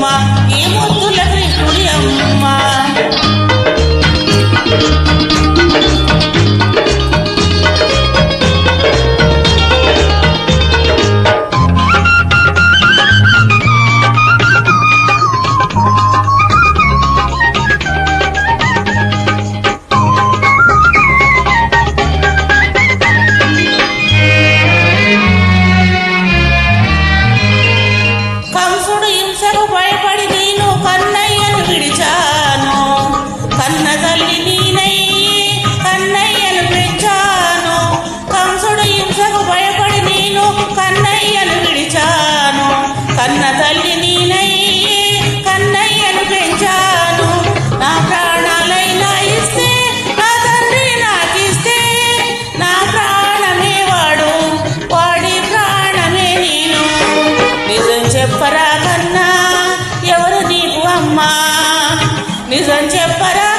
అమ్మ ఈ ముద్దుల కృష్ణుడి అమ్మ. భయపడి నేను కన్నయ్యను విడిచాను, కన్న తల్లి నేనై కన్నయ్యను పెంచాను. కంసుడు హింసకు భయపడి నేను కన్నయ్యను విడిచాను, కన్న తల్లి నేనై కన్నయ్యను పెంచాను. నా ప్రాణాలైనా ఇస్తే నా తండ్రి నాకిస్తే, నా ప్రాణమే వాడు వాడి ప్రాణమే నేను. నిజం చెప్పరా కన్నా ఎవరు నీకు అమ్మా, నిజం చెప్పరా